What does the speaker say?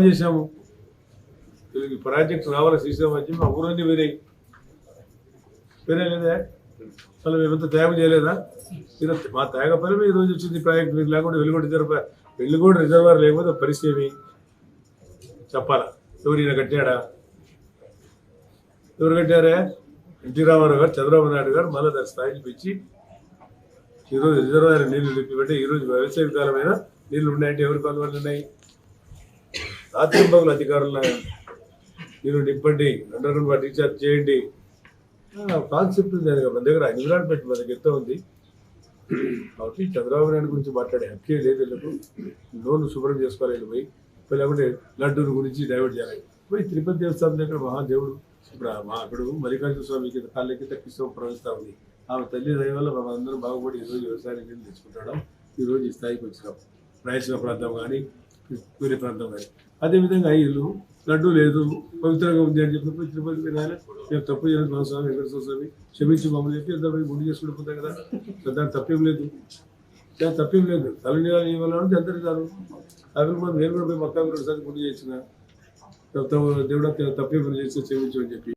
చేసాము ప్రాజెక్ట్ రావాలి శ్రీశైలం వచ్చి మా ఊరన్నీ వేరాయి లేదా అసలు మేమంతా త్యాగం చేయలేదా మీరు మా త్యాగ ఫలమే ఈరోజు వచ్చింది ప్రాజెక్ట్. మీరు లేకుండా వెలుగోడు రిజర్వాయర్ లేకపోతే పరిస్థితి ఏమి చెప్పాలా? ఎవరైనా కట్టాడా? ఎవరు కట్టారే? ఎన్టీ రామారావు గారు, చంద్రబాబు నాయుడు గారు మళ్ళీ దాని స్థాయికి పెంచి ఈరోజు రిజర్వాయర్ నీళ్లు నింపిబట్టి ఈరోజు వ్యవసాయ కాలమైన నీళ్లు ఉన్నాయంటే ఎవరి పనులు వల్ల ఉన్నాయి? రాత్రి పగులు అధికారులు మీరు నింపండి, అండర్ గ్రౌండ్ రీఛార్జ్ చేయండి కాన్సెప్ట్ ఉంది. మన దగ్గర ఎన్విరాన్మెంట్ మన దగ్గర ఎంత ఉంది కాబట్టి చంద్రబాబు నాయుడు గురించి మాట్లాడే హక్కే లేదు. వీళ్ళకు లోన్లు శుభ్రం చేసుకోవాలి పోయి లేకుంటే లడ్డూల గురించి డైవర్ట్ చేయాలి పోయి తిరుపతి దేవస్థానం దగ్గర మహాదేవుడు ఇప్పుడు మల్లికార్జున స్వామికి కాళ్ళకి తగ్గిస్తూ ప్రవహిస్తూ ఉంది. ఆమె తల్లి దయ వల్ల మనం అందరం బాగుపడి ఈరోజు వ్యవసాయానికి నీళ్ళు తెచ్చుకుంటాం. ఈరోజు ఈ స్థాయికి వచ్చినాం. రాయలసీమ ప్రాంతం కానీ వేరే ప్రాంతం కానీ అదేవిధంగా వీళ్ళు లడ్డు లేదు పవిత్రంగా ఉంది అని చెప్పి తిరుపతి వినాలి. మేము తప్పు చేయలేదు స్వామి వెంకటేశ్వర స్వామి క్షమించి మమ్మల్ని చెప్పి అందరూ గుండు చేసుకుంటూ పోతాం కదా. దానికి తప్పేం లేదు, తప్పేం లేదు. తల్లిని ఇవ్వాలంటే అందరికీ కాదు. అవి మనం నేను కూడా పోయి మొత్తం 2 సార్లు గుండు చేసిన దేవుడు తప్పేం చేసి క్షమించు అని చెప్పి